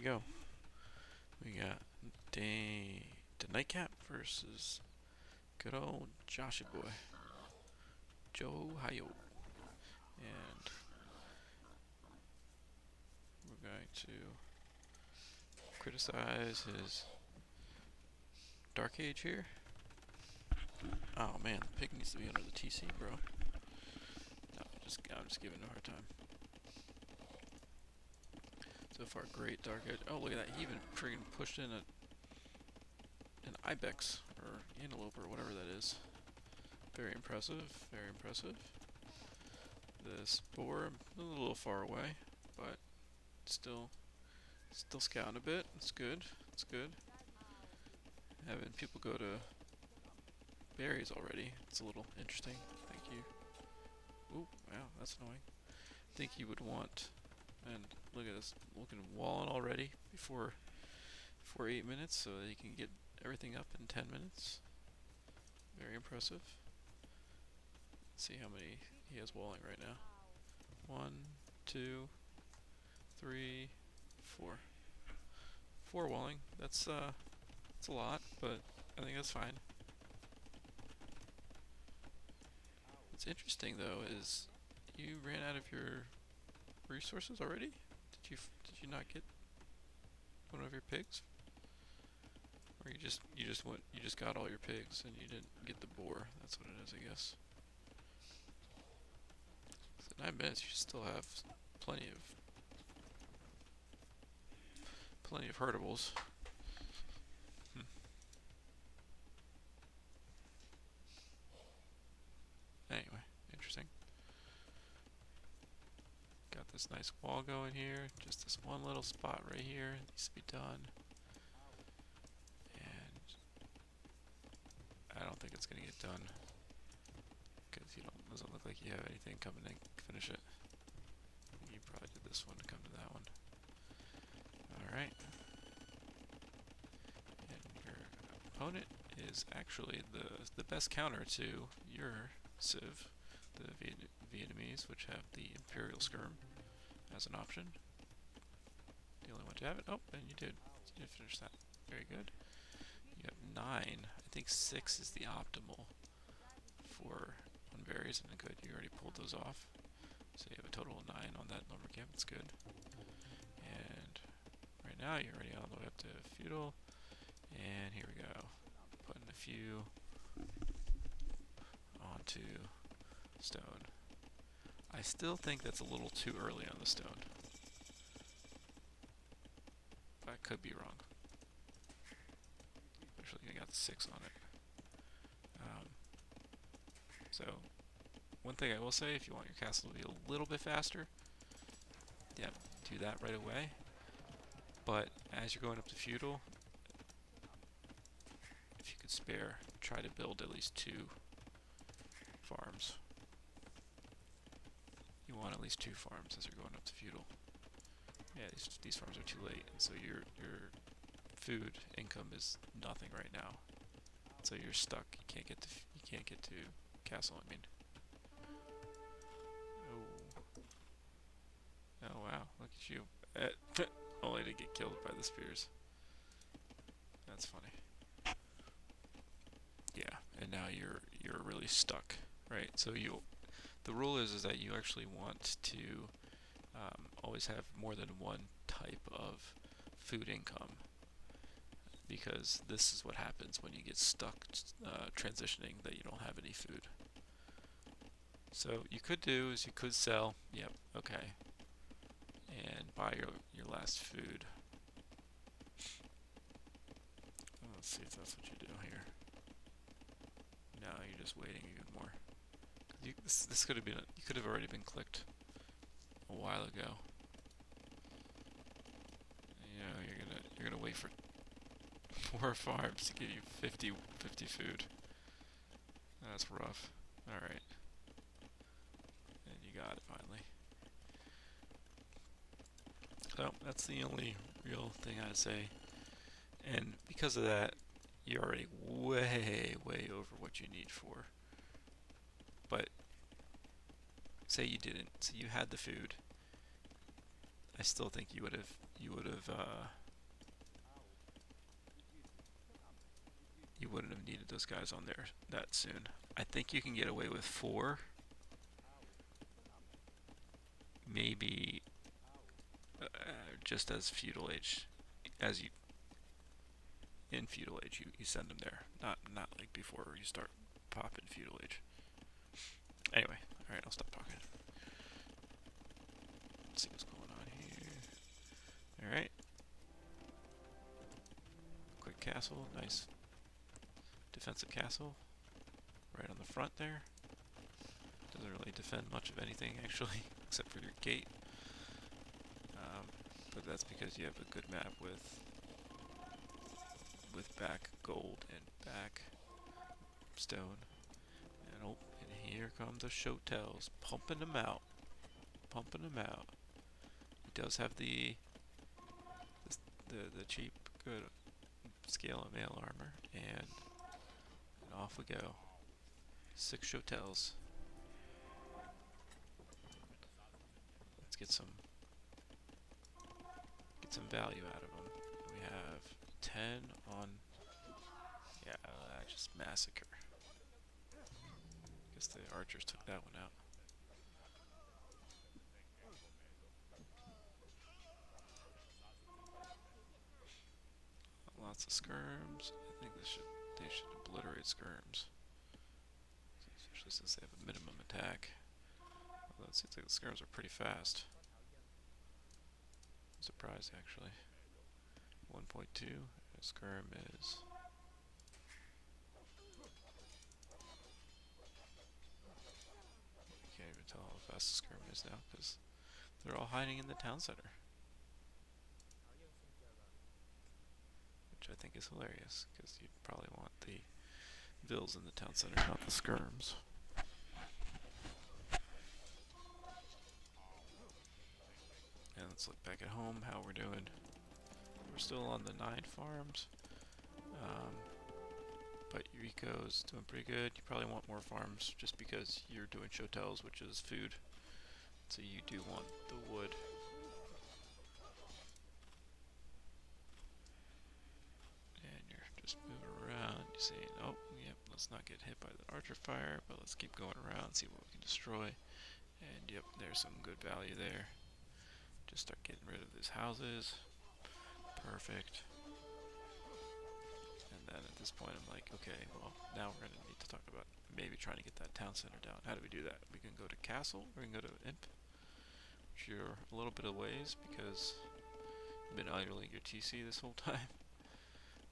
go. We got DaNiteCap versus good old Joshy boy, Joe Hayo. And we're going to criticize his Dark Age here. Oh man, the pig needs to be under the TC, bro. No, I'm just giving him a hard time. So far, great Dark Age. Oh, look at that. He even friggin' pushed in an ibex or antelope or whatever that is. Very impressive. Very impressive. This boar, a little far away, but still scouting a bit. It's good. It's good. Having people go to berries already. It's a little interesting. Thank you. Ooh, wow, that's annoying. Think you would want, and look at this, looking walling already before 8 minutes, so that you can get everything up in 10 minutes. Very impressive. Let's see how many he has walling right now. 1, 2, 3, 4. 4 walling. That's a lot, but I think that's fine. What's interesting though is you ran out of your resources already. Did you not get one of your pigs? Or you just got all your pigs and you didn't get the boar. That's what it is, I guess. So 9 minutes, you still have plenty of herdables. Anyway, interesting. Got this nice wall going here. Just this one little spot right here needs to be done. And I don't think it's gonna get done because doesn't look like you have anything coming to finish it. You probably did this one to come to that one. Alright. And your opponent is actually the best counter to your Civ, the Vietnamese, which have the Imperial Skirm as an option. The only one to have it. Oh, and you did. You did finish that. Very good. You have 9. I think 6 is the optimal for on berries, and good. You already pulled those off. So you have a total of 9 on that lumber camp. That's good. And right now you're already all the way up to feudal. And here we go. Putting a few onto stone. I still think that's a little too early on the stone. But I could be wrong. Especially I got 6 on it. So, one thing I will say, if you want your castle to be a little bit faster, yeah, do that right away. But as you're going up to feudal, if you could spare, try to build at least 2 farms. You want at least 2 farms as you're going up to feudal. Yeah, these farms are too late, and so your food income is nothing right now. So you're stuck. You can't get to castle. I mean. Oh wow! Look at you. Only to get killed by the spears. That's funny. Yeah, and now you're really stuck, right? So the rule is that you actually want to always have more than one type of food income, because this is what happens when you get stuck transitioning that you don't have any food. So you could do is you could sell, yep, okay, and buy your last food. Let's see if that's what you do here. No, you're just waiting even more. This could have been you could have already been clicked a while ago. You know, you're gonna wait for 4 farms to give you 50 food. That's rough. All right, and you got it finally. So that's the only real thing I'd say. And because of that, you're already way over what you need for. But say you didn't, so you had the food. I still think you would have you wouldn't have needed those guys on there that soon. I think you can get away with 4, maybe just as feudal age, as you in feudal age you send them there, not like before you start popping feudal age. Anyway, all right, I'll stop talking. Let's see what's going on here. All right, quick castle, nice defensive castle, right on the front there. Doesn't really defend much of anything actually, except for your gate. But that's because you have a good map with back gold and back stone. And oh, and here come the Shotels, pumping them out, pumping them out. He does have the cheap, good scale and mail armor, and off we go. 6 Shotels. Let's get some value out of them. We have 10 on. Yeah, just massacre. Guess the archers took that one out. Lots of skirms. I think they should obliterate skirms, especially since they have a minimum attack. Although it seems like the skirms are pretty fast. I'm surprised actually. 1.2. A skirm is. You can't even tell how fast the skirm is now because they're all hiding in the town center. Which I think is hilarious, because you'd probably want the vills in the town center, not the skirms. And let's look back at home, how we're doing. We're still on the 9 farms, but your eco's doing pretty good. You probably want more farms just because you're doing Shotels, which is food. So you do want the wood. Just move around, you see, oh, yep, let's not get hit by the archer fire, but let's keep going around, see what we can destroy. And yep, there's some good value there. Just start getting rid of these houses. Perfect. And then at this point I'm like, okay, well, now we're gonna need to talk about maybe trying to get that town center down. How do we do that? We can go to castle, or we can go to imp, which you're a little bit of ways because you've been idling your TC this whole time.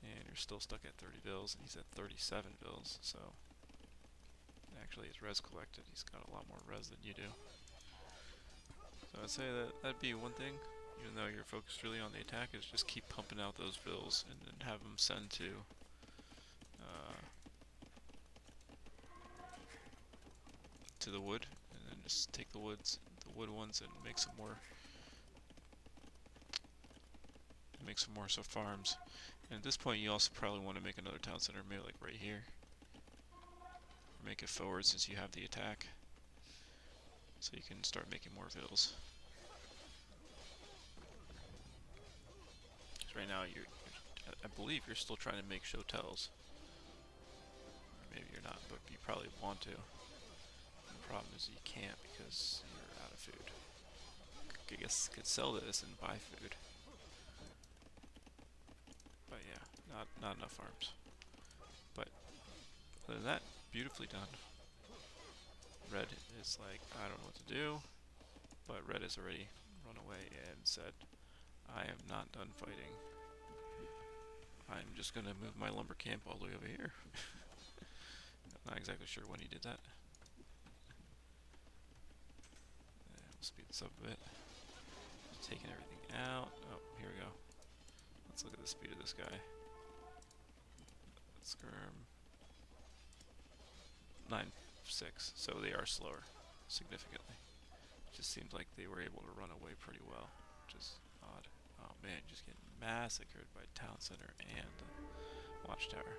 And you're still stuck at 30 bills, and he's at 37 bills, so actually his res collected, he's got a lot more res than you do. So I'd say that'd be one thing, even though you're focused really on the attack, is just keep pumping out those bills and then have them send to the wood, and then just take the wood ones and make some more farms. And at this point you also probably want to make another town center, maybe like right here. Or make it forward since you have the attack. So you can start making more vills. Right now I believe you're still trying to make Shotels. Or maybe you're not, but you probably want to. And the problem is you can't because you're out of food. I guess you could sell this and buy food. But yeah, not enough farms. But other than that, beautifully done. Red is like, I don't know what to do, but Red has already run away and said, I am not done fighting. I'm just gonna move my lumber camp all the way over here. I'm not exactly sure when he did that. We'll speed this up a bit. Just taking everything out. Oh, here we go. Let's look at the speed of this guy. Skirm. 9.6, so they are slower, significantly. It just seems like they were able to run away pretty well, which is odd. Oh man, just getting massacred by town center and watchtower.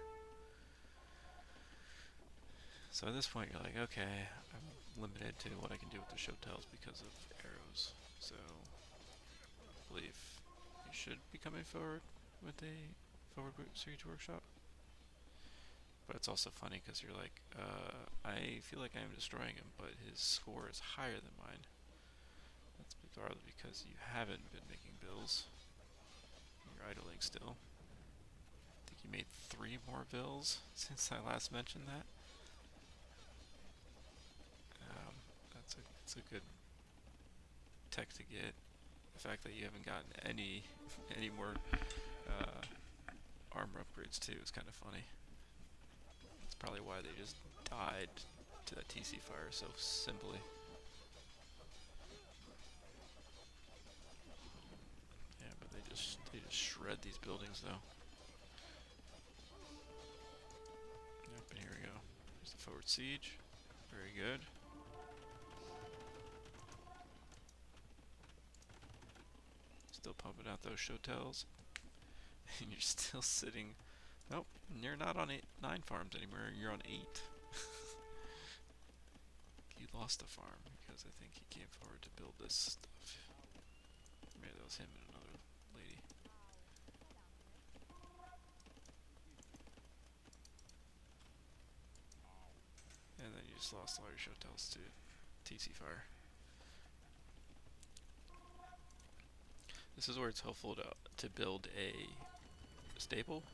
So at this point you're like, okay, I'm limited to what I can do with the Shotels because of arrows. So should be coming forward with a forward siege workshop. But it's also funny because you're like, I feel like I'm destroying him, but his score is higher than mine. That's bizarre because you haven't been making bills. You're idling still. I think you made 3 more bills since I last mentioned that. That's a good tech to get. The fact that you haven't gotten any more armor upgrades too is kind of funny. That's probably why they just died to that TC fire so simply. Yeah, but they just shred these buildings though. Yep, and here we go. There's the forward siege. Very good. Still pumping out those Shotels. And you're still sitting. Nope, you're not on 9 farms anymore. You're on 8. You lost a farm because I think he came forward to build this stuff. Maybe that was him and another lady. And then you just lost all your Shotels to TC fire. This is where it's helpful to build a stable,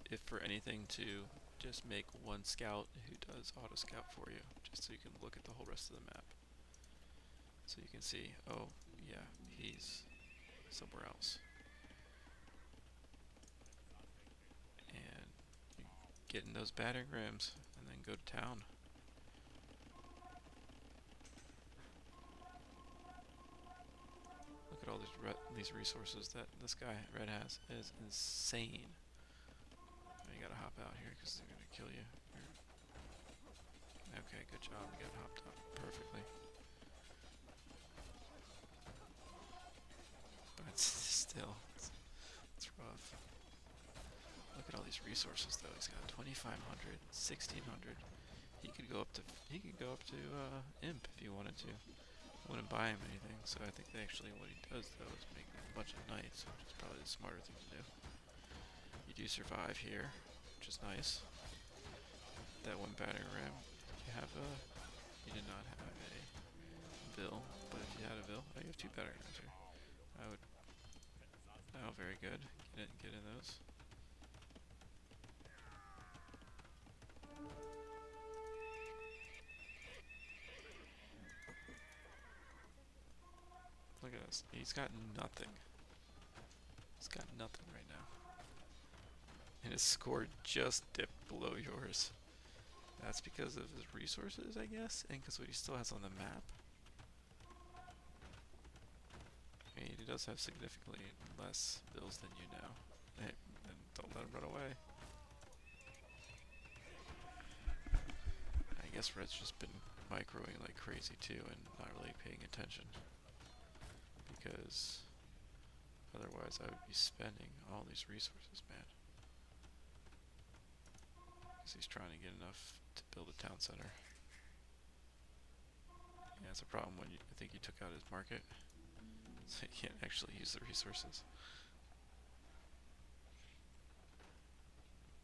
if for anything, to just make 1 scout who does auto scout for you, just so you can look at the whole rest of the map. So you can see, oh yeah, he's somewhere else. And you get in those battering rams and then go to town. Look at all these resources that this guy Red has. It is insane. You gotta hop out here because they're gonna kill you. Okay, good job. You got hopped up perfectly. But still, it's rough. Look at all these resources though. He's got 2,500, 1,600. He could go up to Imp if he wanted to. Wouldn't buy him anything, so I think actually what he does though is make a bunch of knights, which is probably the smarter thing to do. You do survive here, which is nice. That 1 battering ram. You did not have a bill, but if you had a bill, oh, you have 2 battering rams here. I would. Oh, very good. Get in those. Look at this. He's got nothing. He's got nothing right now. And his score just dipped below yours. That's because of his resources, I guess, and because what he still has on the map. I mean, he does have significantly less bills than you now. Hey, and don't let him run away. I guess Red's just been microing like crazy too and not really paying attention. Because otherwise I would be spending all these resources, man. Because he's trying to get enough to build a town center. Yeah, it's a problem when I think you took out his market. So you can't actually use the resources.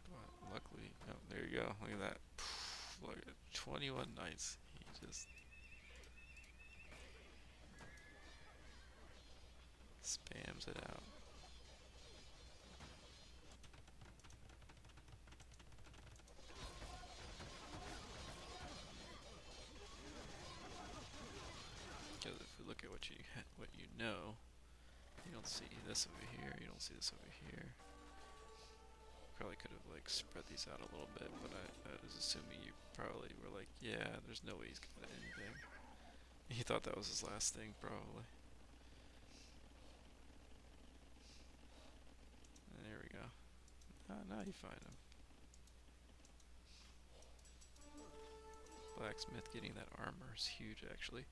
But luckily, oh, there you go. Look at that. Look at 21 knights. He just spams it out. Because if we look at what you know, you don't see this over here. You don't see this over here. Probably could have like spread these out a little bit, but I was assuming you probably were like, yeah, there's no way he's got anything. He thought that was his last thing, probably. And there we go. Now you find him. Blacksmith getting that armor is huge, actually.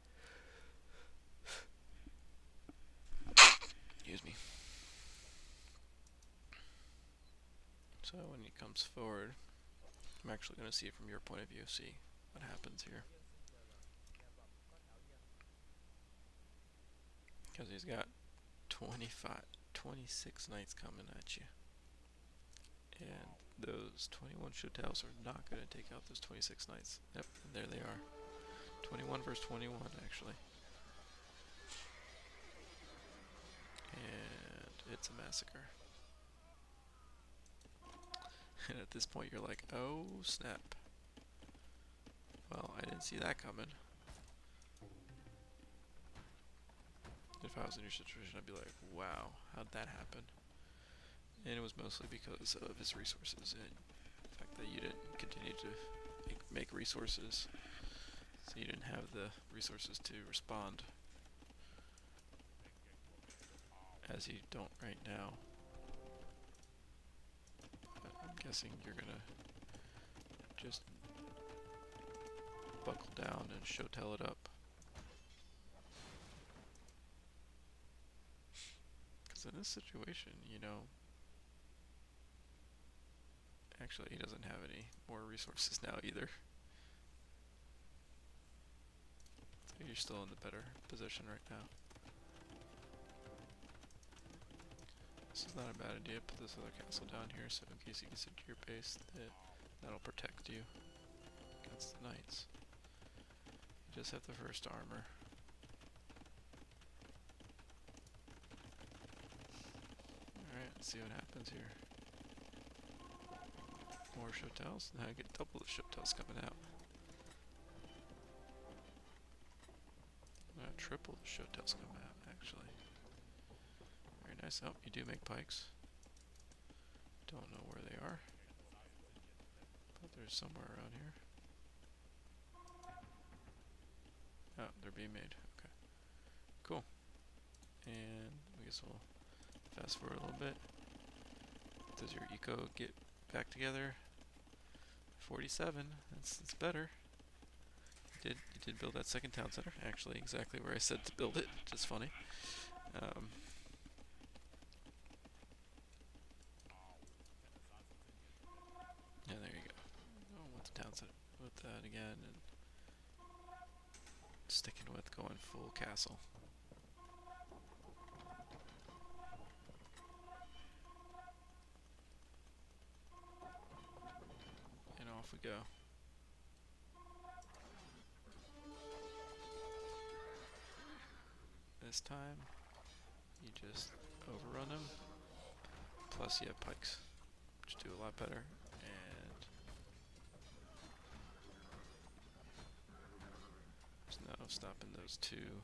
Excuse me. So when he comes forward, I'm actually going to see it from your point of view, see what happens here. Because he's got 25 26 knights coming at you. And those 21 Shotels are not going to take out those 26 knights. Yep, and there they are. 21 versus 21, actually. And it's a massacre. And at this point you're like, oh snap. Well, I didn't see that coming. If I was in your situation, I'd be like, wow, how'd that happen? And it was mostly because of his resources and the fact that you didn't continue to make resources. So you didn't have the resources to respond, as you don't right now. But I'm guessing you're gonna just buckle down and Shotel it up. Because in this situation, you know, actually he doesn't have any more resources now either. So you're still in the better position right now. This is not a bad idea. Put this other castle down here so in case you get into your base, that'll protect you against the knights. You just have the first armor. Alright, let's see what happens here. More Shotels. Now I get double the Shotels coming out. Triple the Shotels coming out, actually. Very nice. Oh, you do make pikes. Don't know where they are. But there's somewhere around here. Oh, they're being made. Okay. Cool. And I guess we'll fast forward a little bit. Does your eco get back together? 47. That's better. You did build that second town center. Actually, exactly where I said to build it. Just funny. Yeah, there you go. Oh, with the town center. With that again, and sticking with going full castle. And off we go. This time, you just overrun them. Plus, you have pikes, which do a lot better. And there's no stopping those two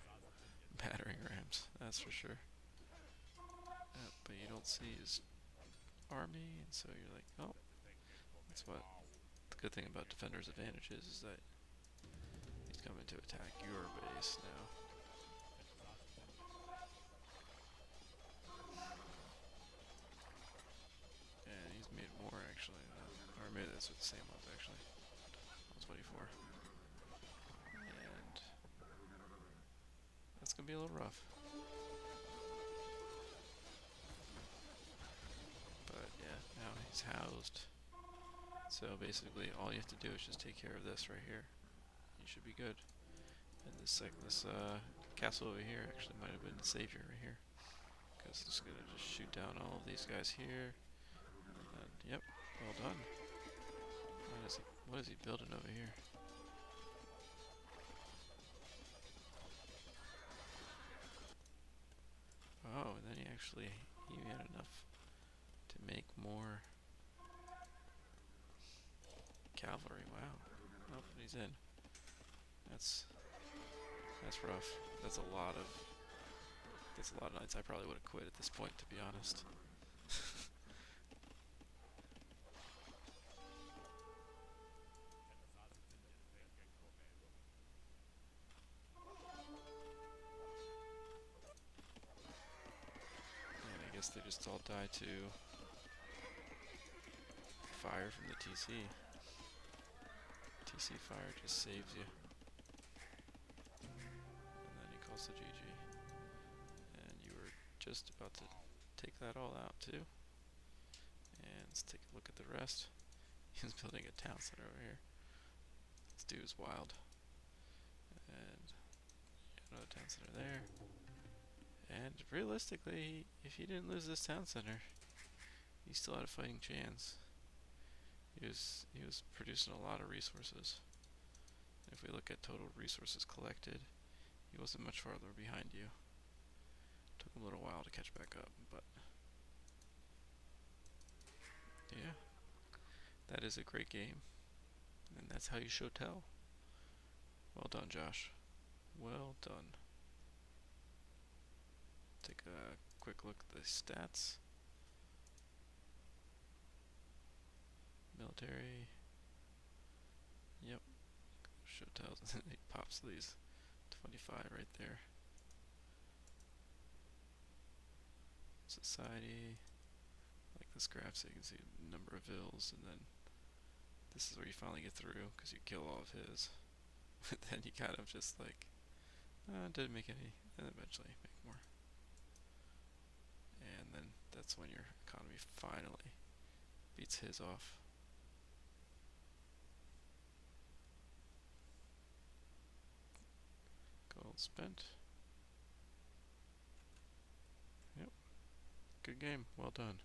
battering rams, that's for sure. But you don't see his army, and so you're like, oh, that's what the good thing about Defender's advantage is that he's coming to attack your base now. And he's made more actually, or maybe that's what the same ones actually. 124. And that's gonna be a little rough. But yeah, now he's housed. So basically all you have to do is just take care of this right here. You should be good. And this castle over here actually might have been the savior right here. Because it's gonna just shoot down all of these guys here. And yep, well done. What is he building over here? Oh, and then he had enough to make more cavalry. Wow. Oh, and he's in. That's rough. That's a lot of knights. I probably would have quit at this point, to be honest. And I guess they just all die to fire from the TC. TC fire just saves you. And then he calls the GG. And you were just about to take that all out too. And let's take a look at the rest. He's building a town center over here. This dude is wild. And another town center there. And realistically, if he didn't lose this town center, he still had a fighting chance. He was producing a lot of resources. If we look at total resources collected, he wasn't much farther behind you. Took him a little while to catch back up, but yeah, that is a great game, and that's how you Shotel. Well done, Josh. Well done. Take a quick look at the stats. Military. Yep. Showtels. He pops these 25 right there. Society. Like this graph, so you can see the number of vills, and then this is where you finally get through because you kill all of his. But then you kind of just like, didn't make any, and eventually make more. And then that's when your economy finally beats his off. Gold spent. Yep. Good game. Well done.